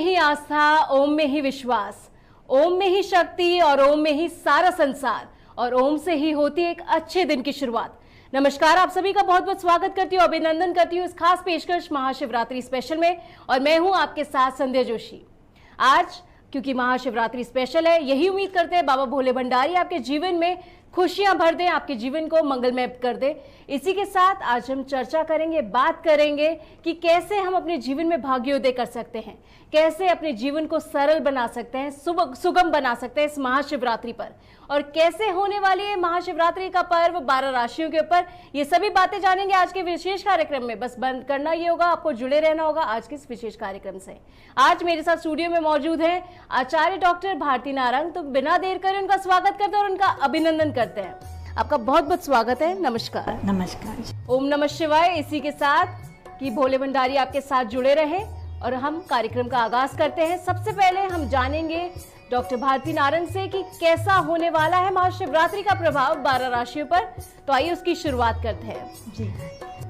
ही आस्था, ओम में ही विश्वास, ओम में ही शक्ति और ओम में ही सारा संसार, और ओम से ही होती है एक अच्छे दिन की शुरुआत। नमस्कार, आप सभी का बहुत बहुत स्वागत करती हूँ, अभिनंदन करती हूँ इस खास पेशकश महाशिवरात्रि स्पेशल में। और मैं हूँ आपके साथ संध्या जोशी। आज क्योंकि महाशिवरात्रि स्पेशल है, यही उम्मीद करते हैं बाबा भोले भंडारी आपके जीवन में खुशियां भर दें, आपके जीवन को मंगलमय कर दें। इसी के साथ आज हम चर्चा करेंगे, बात करेंगे कि कैसे हम अपने जीवन में भाग्योदय कर सकते हैं, कैसे अपने जीवन को सरल बना सकते हैं, सुगम बना सकते हैं इस महाशिवरात्रि पर, और कैसे होने वाली है महाशिवरात्रि का पर्व 12 राशियों के ऊपर। ये सभी बातें जानेंगे आज के विशेष कार्यक्रम में। बस बंद करना ये होगा, आपको जुड़े रहना होगा आज के इस विशेष कार्यक्रम से। आज मेरे साथ स्टूडियो में मौजूद है आचार्य डॉक्टर भारती नारंग। तो बिना देर करे उनका स्वागत करते हैं और उनका अभिनंदन करते हैं। आपका बहुत बहुत स्वागत है। नमस्कार। नमस्कार। ओम नमः शिवाय। इसी के साथ कि भोले भंडारी आपके साथ जुड़े रहे और हम कार्यक्रम का आगाज करते हैं। सबसे पहले हम जानेंगे डॉक्टर भारती नारंग से कि कैसा होने वाला है महाशिवरात्रि का प्रभाव 12 राशियों पर। तो आइए उसकी शुरुआत करते हैं। जी,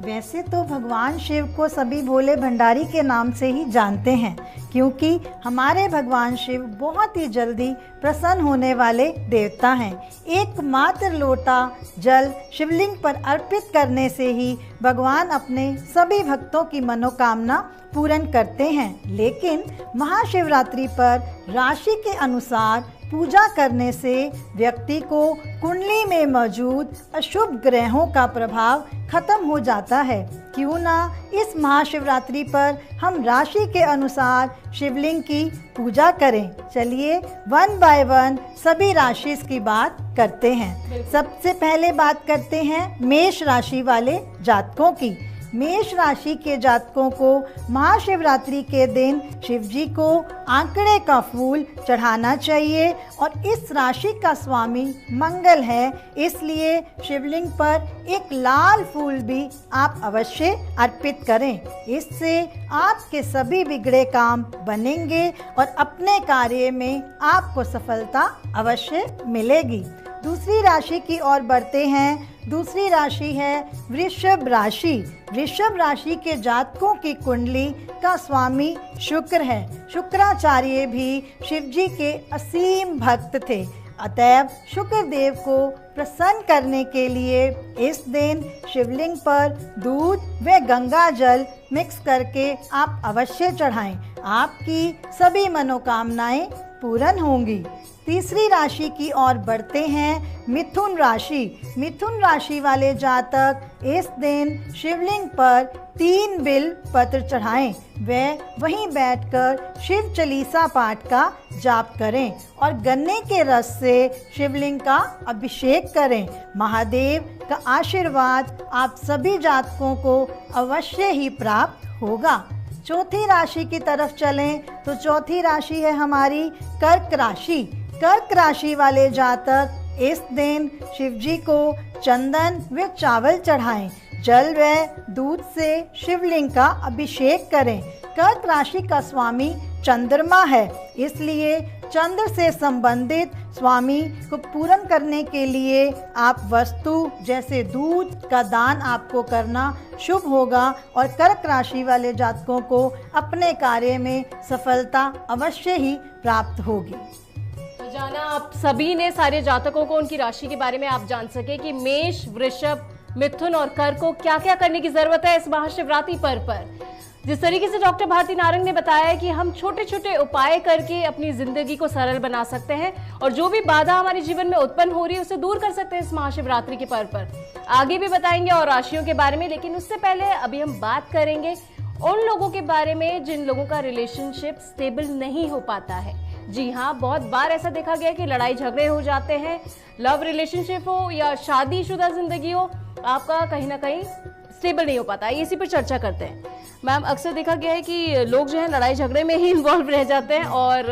वैसे तो भगवान शिव को सभी भोले भंडारी के नाम से ही जानते हैं, क्योंकि हमारे भगवान शिव बहुत ही जल्दी प्रसन्न होने वाले देवता हैं। एकमात्र लोटा जल शिवलिंग पर अर्पित करने से ही भगवान अपने सभी भक्तों की मनोकामना पूर्ण करते हैं। लेकिन महाशिवरात्रि पर राशि के अनुसार पूजा करने से व्यक्ति को कुंडली में मौजूद अशुभ ग्रहों का प्रभाव खत्म हो जाता है। क्यों ना इस महाशिवरात्रि पर हम राशि के अनुसार शिवलिंग की पूजा करें। चलिए वन बाय वन सभी राशि की बात करते हैं। सबसे पहले बात करते हैं मेष राशि वाले जातकों की। मेष राशि के जातकों को महाशिवरात्रि के दिन शिव जी को आंकड़े का फूल चढ़ाना चाहिए, और इस राशि का स्वामी मंगल है, इसलिए शिवलिंग पर एक लाल फूल भी आप अवश्य अर्पित करें। इससे आपके सभी बिगड़े काम बनेंगे और अपने कार्य में आपको सफलता अवश्य मिलेगी। दूसरी राशि की ओर बढ़ते हैं। दूसरी राशि है वृषभ राशि। वृषभ राशि के जातकों की कुंडली का स्वामी शुक्र है। शुक्राचार्य भी शिव जी के असीम भक्त थे, अतएव शुक्र देव को प्रसन्न करने के लिए इस दिन शिवलिंग पर दूध व गंगा जल मिक्स करके आप अवश्य चढ़ाएं। आपकी सभी मनोकामनाएं पूर्ण होंगी। तीसरी राशि की ओर बढ़ते हैं मिथुन राशि। मिथुन राशि वाले जातक इस दिन शिवलिंग पर 3 बिल पत्र चढ़ाएं व वहीं बैठकर शिव चालीसा पाठ का जाप करें और गन्ने के रस से शिवलिंग का अभिषेक करें। महादेव का आशीर्वाद आप सभी जातकों को अवश्य ही प्राप्त होगा। चौथी राशि की तरफ चलें तो चौथी राशि है हमारी कर्क राशि। कर्क राशि वाले जातक इस दिन शिव जी को चंदन व चावल चढ़ाएं। जल व दूध से शिवलिंग का अभिषेक करें। कर्क राशि का स्वामी चंद्रमा है, इसलिए चंद्र से संबंधित स्वामी को पूर्ण करने के लिए आप वस्तु जैसे दूध का दान आपको करना शुभ होगा, और कर्क राशि वाले जातकों को अपने कार्य में सफलता अवश्य ही प्राप्त होगी। जाना आप सभी ने, सारे जातकों को उनकी राशि के बारे में आप जान सके कि मेष, वृषभ, मिथुन और कर्क को क्या क्या करने की जरूरत है इस महाशिवरात्रि पर्व पर। जिस तरीके से डॉक्टर भारती नारंग ने बताया कि हम छोटे छोटे उपाय करके अपनी जिंदगी को सरल बना सकते हैं और जो भी बाधा हमारे जीवन में उत्पन्न हो रही है उसे दूर कर सकते हैं इस महाशिवरात्रि के पर्व पर। आगे भी बताएंगे और राशियों के बारे में, लेकिन उससे पहले अभी हम बात करेंगे उन लोगों के बारे में जिन लोगों का रिलेशनशिप स्टेबल नहीं हो पाता है। जी हाँ, बहुत बार ऐसा देखा गया कि लड़ाई झगड़े हो जाते हैं। लव रिलेशनशिप हो या शादीशुदा जिंदगी हो, आपका कहीं ना कहीं स्टेबल नहीं हो पाता है। इसी पर चर्चा करते हैं। मैम, अक्सर देखा गया है कि लोग जो है लड़ाई झगड़े में ही इन्वॉल्व रह जाते हैं और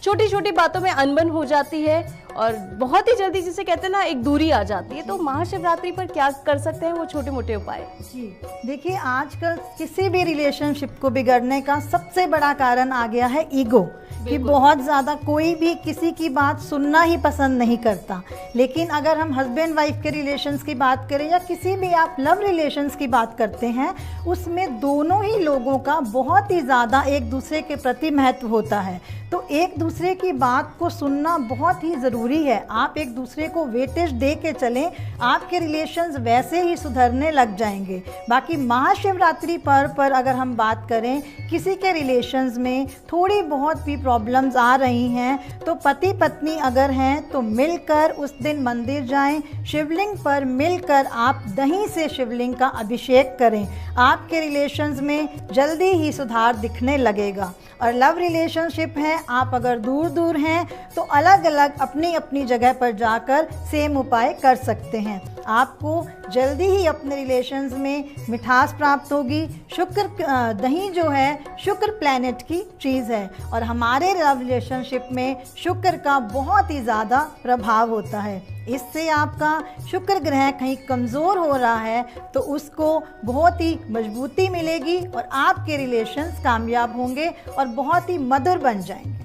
छोटी छोटी बातों में अनबन हो जाती है और बहुत ही जल्दी, जिसे कहते हैं ना, एक दूरी आ जाती है। तो महाशिवरात्रि पर क्या कर सकते हैं वो छोटे मोटे उपाय? जी देखिए, आजकल किसी भी रिलेशनशिप को बिगड़ने का सबसे बड़ा कारण आ गया है ईगो। कि बहुत ज़्यादा कोई भी किसी की बात सुनना ही पसंद नहीं करता। लेकिन अगर हम हस्बैंड वाइफ के रिलेशंस की बात करें या किसी भी आप लव रिलेशंस की बात करते हैं, उसमें दोनों ही लोगों का बहुत ही ज़्यादा एक दूसरे के प्रति महत्व होता है। तो एक दूसरे की बात को सुनना बहुत ही ज़रूरी है। आप एक दूसरे को वेटेज दे के चलें, आपके रिलेशंस वैसे ही सुधरने लग जाएंगे। बाकी महाशिवरात्रि पर्व पर अगर हम बात करें, किसी के रिलेशंस में थोड़ी बहुत भी प्रॉब्लम्स आ रही हैं, तो पति पत्नी अगर हैं तो मिलकर उस दिन मंदिर जाएं, शिवलिंग पर मिलकर आप दही से शिवलिंग का अभिषेक करें। आपके रिलेशंस में जल्दी ही सुधार दिखने लगेगा। और लव रिलेशनशिप है, आप अगर दूर दूर हैं तो अलग अलग अपनी अपनी जगह पर जाकर सेम उपाय कर सकते हैं। आपको जल्दी ही अपने रिलेशंस में मिठास प्राप्त होगी। शुक्र दही जो है शुक्र प्लैनेट की चीज़ है और हमारे लव रिलेशनशिप में शुक्र का बहुत ही ज़्यादा प्रभाव होता है। इससे आपका शुक्र ग्रह कहीं कमज़ोर हो रहा है तो उसको बहुत ही मजबूती मिलेगी और आपके रिलेशंस कामयाब होंगे और बहुत ही मधुर बन जाएंगे।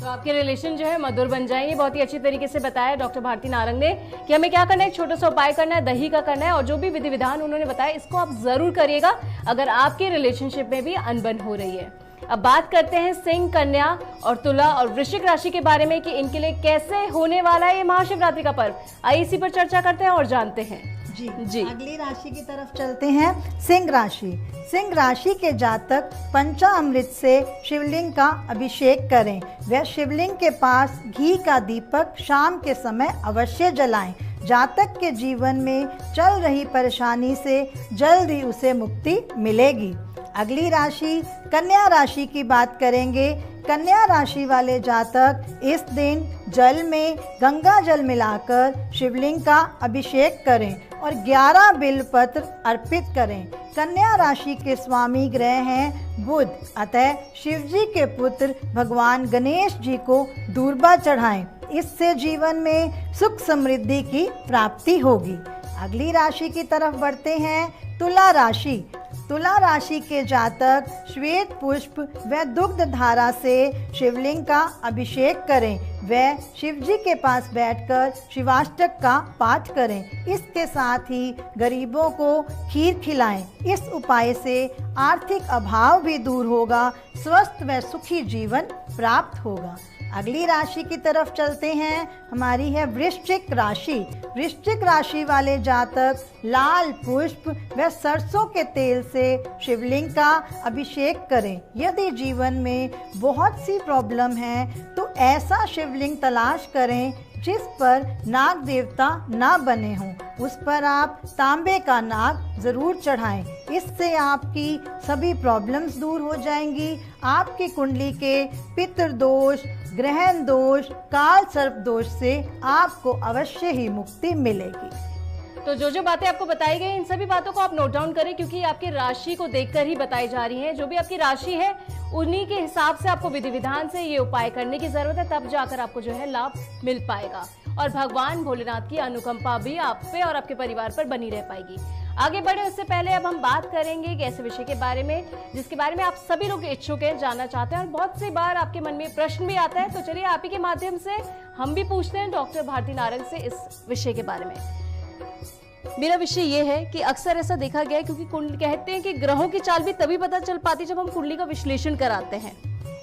तो आपके रिलेशन जो है मधुर बन जाएंगे। बहुत ही अच्छी तरीके से बताया डॉक्टर भारती नारंग ने कि हमें क्या करना है। एक छोटा सा उपाय करना है, दही का करना है, और जो भी विधि विधान उन्होंने बताया इसको आप जरूर करिएगा अगर आपके रिलेशनशिप में भी अनबन हो रही है। अब बात करते हैं सिंह, कन्या और तुला और वृश्चिक राशि के बारे में कि इनके लिए कैसे होने वाला है ये महाशिवरात्रि का पर्व। आइए इसी पर चर्चा करते हैं और जानते हैं। जी अगली राशि की तरफ चलते हैं, सिंह राशि। सिंह राशि के जातक पंचामृत से शिवलिंग का अभिषेक करें। वह शिवलिंग के पास घी का दीपक शाम के समय अवश्य जलाएं। जातक के जीवन में चल रही परेशानी से जल्द ही उसे मुक्ति मिलेगी। अगली राशि कन्या राशि की बात करेंगे। कन्या राशि वाले जातक इस दिन जल में गंगा जल मिलाकर शिवलिंग का अभिषेक करें और 11 बिल्वपत्र अर्पित करें। कन्या राशि के स्वामी ग्रह हैं बुध, अतः शिव जी के पुत्र भगवान गणेश जी को दूर्वा चढ़ाएं। इससे जीवन में सुख समृद्धि की प्राप्ति होगी। अगली राशि की तरफ बढ़ते हैं, तुला राशि। तुला राशि के जातक श्वेत पुष्प व दुग्ध धारा से शिवलिंग का अभिषेक करें। वह शिव जी के पास बैठकर शिवाष्टक का पाठ करें। इसके साथ ही गरीबों को खीर खिलाएं। इस उपाय से आर्थिक अभाव भी दूर होगा, स्वस्थ व सुखी जीवन प्राप्त होगा। अगली राशि की तरफ चलते हैं, हमारी है वृश्चिक राशि। वृश्चिक राशि वाले जातक लाल पुष्प व सरसों के तेल से शिवलिंग का अभिषेक करें। यदि जीवन में बहुत सी प्रॉब्लम है तो ऐसा शिवलिंग तलाश करें जिस पर नाग देवता ना बने हों। उस पर आप तांबे का नाग जरूर चढ़ाएं। इससे आपकी सभी प्रॉब्लम्स दूर हो जाएंगी। आपकी कुंडली के पितृ दोष, ग्रहण दोष, काल सर्प दोष से आपको अवश्य ही मुक्ति मिलेगी। तो जो बातें आपको बताई गई इन सभी बातों को आप नोट डाउन करें, क्योंकि आपकी राशि को देखकर ही बताई जा रही है। जो भी आपकी राशि है उन्हीं के हिसाब से आपको विधि विधान से ये उपाय करने की जरूरत है, तब जाकर आपको जो है लाभ मिल पाएगा और भगवान भोलेनाथ की अनुकंपा भी आप पे और आपके परिवार पर बनी रह पाएगी। आगे बढ़े उससे पहले अब हम बात करेंगे एक ऐसे विषय के बारे में जिसके बारे में आप सभी लोग इच्छुक हैं, जानना चाहते हैं और बहुत सी बार आपके मन में प्रश्न भी आता है। तो चलिए आप ही के माध्यम से हम भी पूछते हैं डॉक्टर भारती नारंग से इस विषय के बारे में। मेरा विषय ये है कि अक्सर ऐसा देखा गया है, क्योंकि कुंडली कहते हैं कि ग्रहों की चाल भी तभी पता चल पाती जब हम कुंडली का विश्लेषण कराते हैं।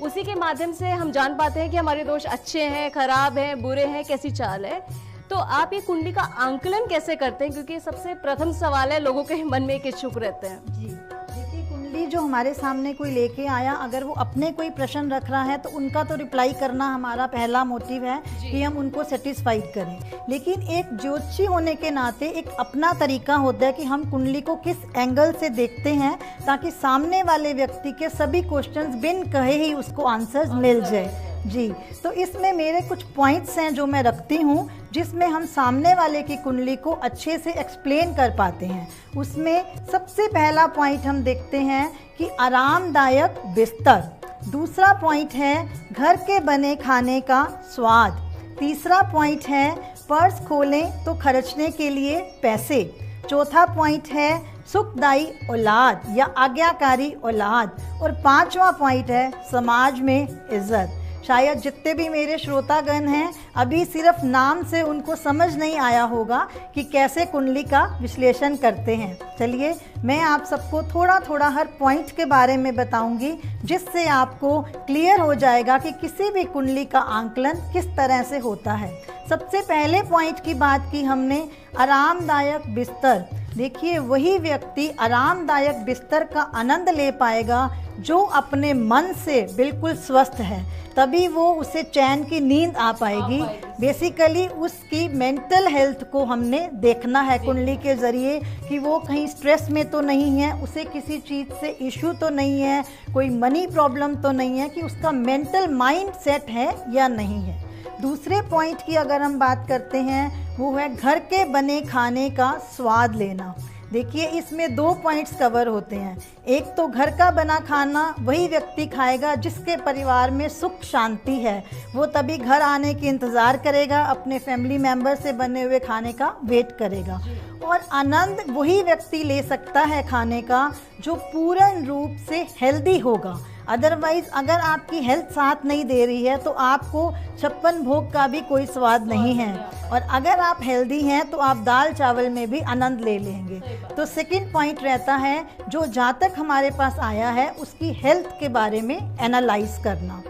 उसी के माध्यम से हम जान पाते हैं कि हमारे दोष अच्छे हैं, खराब हैं, बुरे हैं, कैसी चाल है। तो आप ये कुंडली का आंकलन कैसे करते हैं, क्योंकि सबसे प्रथम सवाल है, लोगों के मन में एक इच्छुक रहते हैं। जी देखिए, कुंडली जो हमारे सामने कोई लेके आया, अगर वो अपने कोई प्रश्न रख रहा है तो उनका तो रिप्लाई करना हमारा पहला मोटिव है कि हम उनको सेटिस्फाइड करें। लेकिन एक ज्योतिषी होने के नाते एक अपना तरीका होता है कि हम कुंडली को किस एंगल से देखते हैं ताकि सामने वाले व्यक्ति के सभी क्वेश्चंस बिन कहे ही उसको आंसर्स मिल जाए। जी, तो इसमें मेरे कुछ पॉइंट्स हैं जो मैं रखती हूँ, जिसमें हम सामने वाले की कुंडली को अच्छे से एक्सप्लेन कर पाते हैं। उसमें सबसे पहला पॉइंट हम देखते हैं कि आरामदायक बिस्तर। दूसरा पॉइंट है घर के बने खाने का स्वाद। तीसरा पॉइंट है पर्स खोलें तो खर्चने के लिए पैसे। चौथा पॉइंट है सुखदायी औलाद या आज्ञाकारी औलाद। और पांचवा पॉइंट है समाज में इज्जत। शायद जितने भी मेरे श्रोतागण हैं अभी सिर्फ नाम से उनको समझ नहीं आया होगा कि कैसे कुंडली का विश्लेषण करते हैं। चलिए मैं आप सबको थोड़ा थोड़ा हर पॉइंट के बारे में बताऊंगी, जिससे आपको क्लियर हो जाएगा कि किसी भी कुंडली का आंकलन किस तरह से होता है। सबसे पहले पॉइंट की बात की हमने, आरामदायक बिस्तर। देखिए वही व्यक्ति आरामदायक बिस्तर का आनंद ले पाएगा जो अपने मन से बिल्कुल स्वस्थ है, तभी वो उसे चैन की नींद आ पाएगी। बेसिकली उसकी मेंटल हेल्थ को हमने देखना है कुंडली के ज़रिए कि वो कहीं स्ट्रेस में तो नहीं है, उसे किसी चीज़ से इशू तो नहीं है, कोई मनी प्रॉब्लम तो नहीं है, कि उसका मेंटल माइंड सेट है या नहीं है। दूसरे पॉइंट की अगर हम बात करते हैं वो है घर के बने खाने का स्वाद लेना। देखिए इसमें 2 पॉइंट्स कवर होते हैं। एक तो घर का बना खाना वही व्यक्ति खाएगा जिसके परिवार में सुख शांति है, वो तभी घर आने की इंतज़ार करेगा, अपने फैमिली मेम्बर से बने हुए खाने का वेट करेगा। और आनंद वही व्यक्ति ले सकता है खाने का जो पूर्ण रूप से हेल्दी होगा। अदरवाइज़ अगर आपकी हेल्थ साथ नहीं दे रही है तो आपको 56 भोग का भी कोई स्वाद नहीं है, और अगर आप हेल्दी हैं तो आप दाल चावल में भी आनंद ले लेंगे। तो सेकंड पॉइंट रहता है जो जातक हमारे पास आया है उसकी हेल्थ के बारे में एनालाइज करना।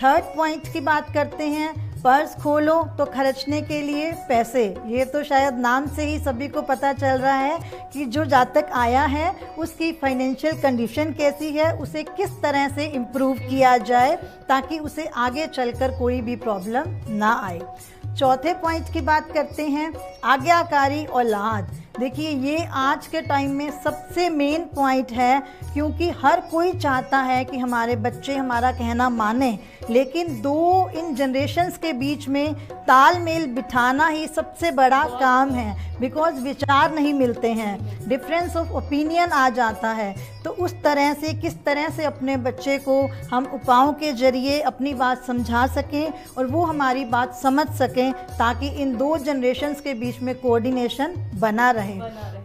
थर्ड पॉइंट की बात करते हैं, पर्स खोलो तो खर्चने के लिए पैसे। ये तो शायद नाम से ही सभी को पता चल रहा है कि जो जातक आया है उसकी फाइनेंशियल कंडीशन कैसी है, उसे किस तरह से इम्प्रूव किया जाए ताकि उसे आगे चलकर कोई भी प्रॉब्लम ना आए। चौथे पॉइंट की बात करते हैं, आज्ञाकारी औलाद। देखिए ये आज के टाइम में सबसे मेन पॉइंट है, क्योंकि हर कोई चाहता है कि हमारे बच्चे हमारा कहना माने, लेकिन इन जनरेशन्स के बीच में तालमेल बिठाना ही सबसे बड़ा काम है। बिकॉज विचार नहीं मिलते हैं, डिफरेंस ऑफ ओपिनियन आ जाता है। तो उस तरह से किस तरह से अपने बच्चे को हम उपायों के जरिए अपनी बात समझा सकें और वो हमारी बात समझ सकें, ताकि इन 2 जनरेशन्स के बीच में कोऑर्डिनेशन बना रहे।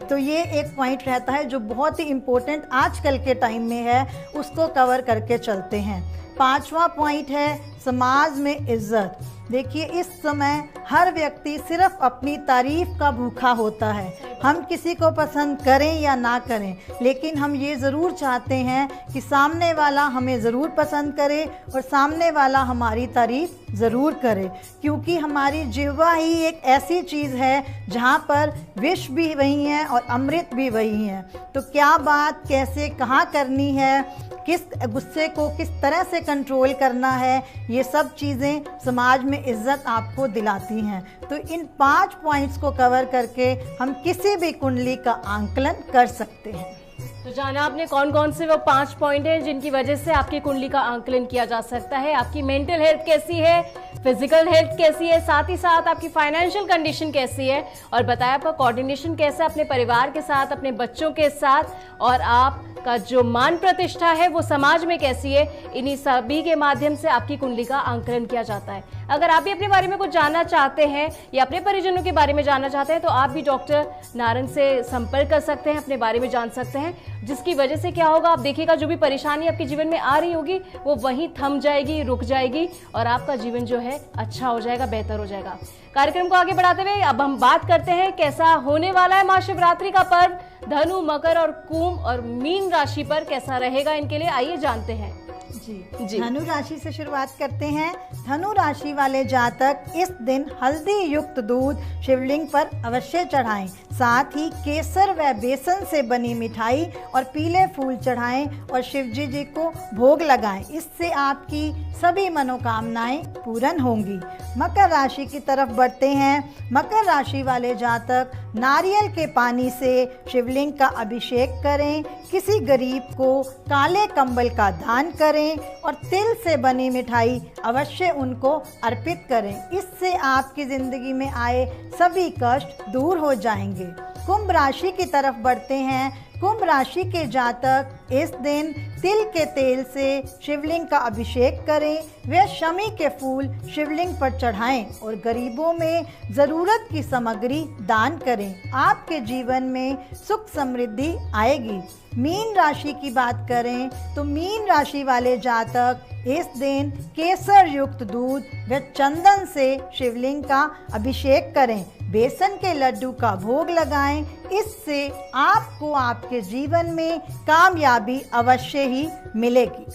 तो ये एक पॉइंट रहता है जो बहुत ही इम्पोर्टेंट आजकल के टाइम में है, उसको कवर करके चलते हैं। 5वां पॉइंट है समाज में इज्जत। देखिए इस समय हर व्यक्ति सिर्फ अपनी तारीफ का भूखा होता है। हम किसी को पसंद करें या ना करें, लेकिन हम ये ज़रूर चाहते हैं कि सामने वाला हमें ज़रूर पसंद करे और सामने वाला हमारी तारीफ ज़रूर करे, क्योंकि हमारी जिह्वा ही एक ऐसी चीज़ है जहाँ पर विष भी वही है और अमृत भी वही है। तो क्या बात कैसे कहाँ करनी है, किस गुस्से को किस तरह से कंट्रोल करना है, ये सब चीज़ें समाज में इज्जत आपको दिलाती हैं। तो इन 5 पॉइंट्स को कवर करके हम किसी भी कुंडली का आंकलन कर सकते हैं। तो जाना आपने कौन कौन से वो 5 पॉइंट हैं जिनकी वजह से आपकी कुंडली का आंकलन किया जा सकता है। आपकी मेंटल हेल्थ कैसी है, फिजिकल हेल्थ कैसी है, साथ ही साथ आपकी फाइनेंशियल कंडीशन कैसी है, और बताया आपका कोऑर्डिनेशन कैसा है अपने परिवार के साथ, अपने बच्चों के साथ, और आपका जो मान प्रतिष्ठा है वो समाज में कैसी है। इन्हीं सभी के माध्यम से आपकी कुंडली का आंकलन किया जाता है। अगर आप भी अपने बारे में कुछ जानना चाहते हैं या अपने परिजनों के बारे में जानना चाहते हैं तो आप भी डॉक्टर नारंग से संपर्क कर सकते हैं, अपने बारे में जान सकते हैं, जिसकी वजह से क्या होगा, आप देखिएगा जो भी परेशानी आपके जीवन में आ रही होगी वो वहीं थम जाएगी, रुक जाएगी, और आपका जीवन जो है अच्छा हो जाएगा, बेहतर हो जाएगा। कार्यक्रम को आगे बढ़ाते हुए अब हम बात करते हैं कैसा होने वाला है महाशिवरात्रि का पर्व धनु, मकर और कुंभ और मीन राशि पर कैसा रहेगा इनके लिए, आइए जानते हैं। जी धनु राशि से शुरुआत करते हैं। धनु राशि वाले जातक इस दिन हल्दी युक्त दूध शिवलिंग पर अवश्य चढ़ाएं, साथ ही केसर व बेसन से बनी मिठाई और पीले फूल चढ़ाएं और शिवजी जी को भोग लगाएं। इससे आपकी सभी मनोकामनाएं पूर्ण होंगी। मकर राशि की तरफ बढ़ते हैं। मकर राशि वाले जातक नारियल के पानी से शिवलिंग का अभिषेक करें, किसी गरीब को काले कंबल का दान करें और तिल से बनी मिठाई अवश्य उनको अर्पित करें। इससे आपकी ज़िंदगी में आए सभी कष्ट दूर हो जाएंगे। कुंभ राशि की तरफ बढ़ते हैं। कुंभ राशि के जातक इस दिन तिल के तेल से शिवलिंग का अभिषेक करें, वे शमी के फूल शिवलिंग पर चढ़ाएं और गरीबों में ज़रूरत की सामग्री दान करें। आपके जीवन में सुख समृद्धि आएगी। मीन राशि की बात करें तो मीन राशि वाले जातक इस दिन केसर युक्त दूध व चंदन से शिवलिंग का अभिषेक करें, बेसन के लड्डू का भोग लगाएं। इससे आपको आपके जीवन में कामयाबी अवश्य ही मिलेगी।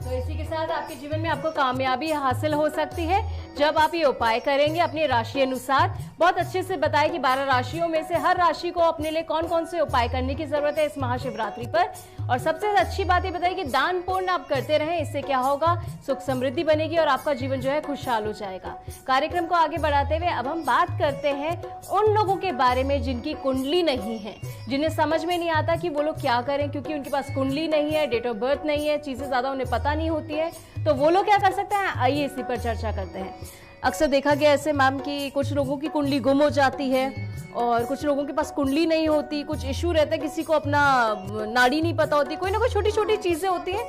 तो इसी के साथ आपके जीवन में आपको कामयाबी हासिल हो सकती है जब आप ये उपाय करेंगे अपनी राशि अनुसार। बहुत अच्छे से बताया कि 12 राशियों में से हर राशि को अपने लिए कौन कौन से उपाय करने की जरूरत है इस महाशिवरात्रि पर। और सबसे अच्छी बात ये बताई कि दान पुण्य आप करते रहें, इससे क्या होगा, सुख समृद्धि बनेगी और आपका जीवन जो है खुशहाल हो जाएगा। कार्यक्रम को आगे बढ़ाते हुए अब हम बात करते हैं उन लोगों के बारे में जिनकी कुंडली नहीं है, जिन्हें समझ में नहीं आता कि वो लोग क्या करें, क्योंकि उनके पास कुंडली नहीं है, डेट ऑफ बर्थ नहीं है, चीजें ज्यादा उन्हें पता नहीं होती है। तो वो लोग क्या कर सकते हैं, आइए इसी पर चर्चा करते हैं। अक्सर देखा गया ऐसे मैम कि कुछ लोगों की कुंडली गुम हो जाती है और कुछ लोगों के पास कुंडली नहीं होती, कुछ इशू रहता है, किसी को अपना नाड़ी नहीं पता होती, कोई ना कोई छोटी छोटी चीजें होती हैं,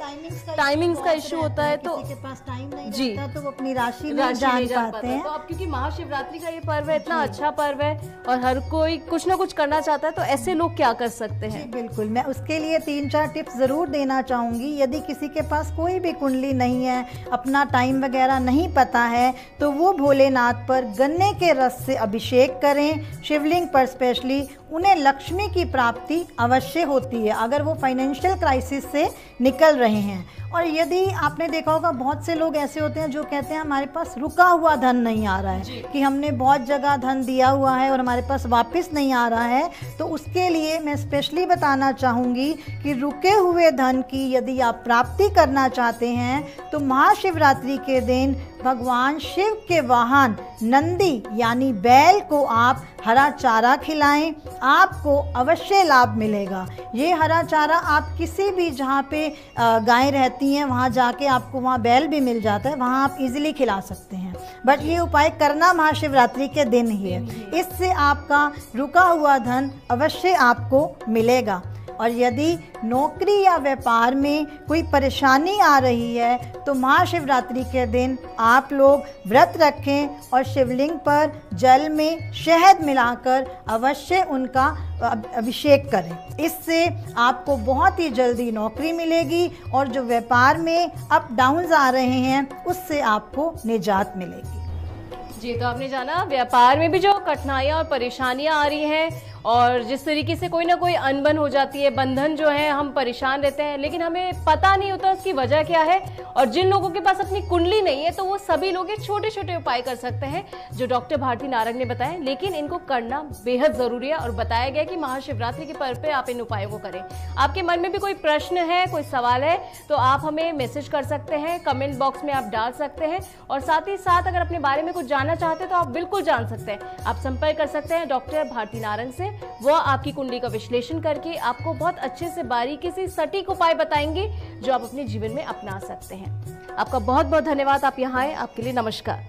टाइमिंग का इशू होता है। तो किसी के पास टाइम नहीं जी रहता तो वो अपनी राशि नहीं जान पाते हैं। तो अब क्योंकि महाशिवरात्रि का ये पर्व है, इतना अच्छा पर्व है और हर कोई कुछ ना कुछ करना चाहता है, तो ऐसे लोग क्या कर सकते हैं? बिल्कुल, मैं उसके लिए 3-4 टिप्स जरूर देना चाहूंगी। यदि किसी के पास कोई भी कुंडली नहीं है, अपना टाइम वगैरह नहीं पता है, तो वो भोलेनाथ पर गन्ने के रस से अभिषेक करें। शिवलिंग पर स्पेशली उन्हें लक्ष्मी की प्राप्ति अवश्य होती है अगर वो फाइनेंशियल क्राइसिस से निकल रहे हैं। और यदि आपने देखा होगा बहुत से लोग ऐसे होते हैं जो कहते हैं हमारे पास रुका हुआ धन नहीं आ रहा है, कि हमने बहुत जगह धन दिया हुआ है और हमारे पास वापस नहीं आ रहा है। तो उसके लिए मैं स्पेशली बताना चाहूँगी कि रुके हुए धन की यदि आप प्राप्ति करना चाहते हैं तो महाशिवरात्रि के दिन भगवान शिव के वाहन नंदी यानी बैल को आप हरा चारा खिलाएं, आपको अवश्य लाभ मिलेगा। ये हरा चारा आप किसी भी जहाँ पे गायें रहती हैं वहाँ जाके आपको, वहाँ बैल भी मिल जाता है, वहाँ आप इजीली खिला सकते हैं। बट ये उपाय करना महाशिवरात्रि के दिन ही है, इससे आपका रुका हुआ धन अवश्य आपको मिलेगा। और यदि नौकरी या व्यापार में कोई परेशानी आ रही है तो महाशिवरात्रि के दिन आप लोग व्रत रखें और शिवलिंग पर जल में शहद मिलाकर अवश्य उनका अभिषेक करें। इससे आपको बहुत ही जल्दी नौकरी मिलेगी और जो व्यापार में अप डाउन्स आ रहे हैं उससे आपको निजात मिलेगी। जी, तो आपने जाना व्यापार में भी जो कठिनाइयाँ और परेशानियाँ आ रही हैं और जिस तरीके से कोई ना कोई अनबन हो जाती है, बंधन जो है, हम परेशान रहते हैं लेकिन हमें पता नहीं होता उसकी वजह क्या है। और जिन लोगों के पास अपनी कुंडली नहीं है तो वो सभी लोग ये छोटे छोटे उपाय कर सकते हैं जो डॉक्टर भारती नारंग ने बताया, लेकिन इनको करना बेहद जरूरी है और बताया गया कि महाशिवरात्रि के पर्व पे आप इन उपायों को करें। आपके मन में भी कोई प्रश्न है, कोई सवाल है तो आप हमें मैसेज कर सकते हैं, कमेंट बॉक्स में आप डाल सकते हैं। और साथ ही साथ अगर अपने बारे में कुछ जानना चाहते हैं तो आप बिल्कुल जान सकते हैं। आप संपर्क कर सकते हैं डॉक्टर भारती नारंग से, वो आपकी कुंडली का विश्लेषण करके आपको बहुत अच्छे से बारीकी से सटीक उपाय बताएंगे जो आप अपने जीवन में अपना सकते हैं। आपका बहुत बहुत धन्यवाद, आप यहाँ आए, आपके लिए नमस्कार।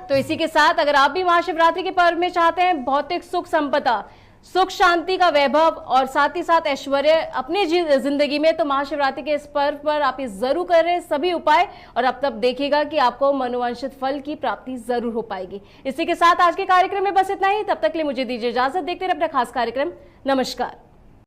तो इसी के साथ अगर आप भी महाशिवरात्रि के पर्व में चाहते हैं भौतिक सुख संपदा, सुख शांति का वैभव और साथ ही साथ ऐश्वर्य अपनी जिंदगी में, तो महाशिवरात्रि के इस पर्व पर आप ये जरूर करें सभी उपाय और अब तब देखिएगा कि आपको मनोवांछित फल की प्राप्ति जरूर हो पाएगी। इसी के साथ आज के कार्यक्रम में बस इतना ही। तब तक के लिए मुझे दीजिए इजाजत। देखते रहे अपना खास कार्यक्रम। नमस्कार।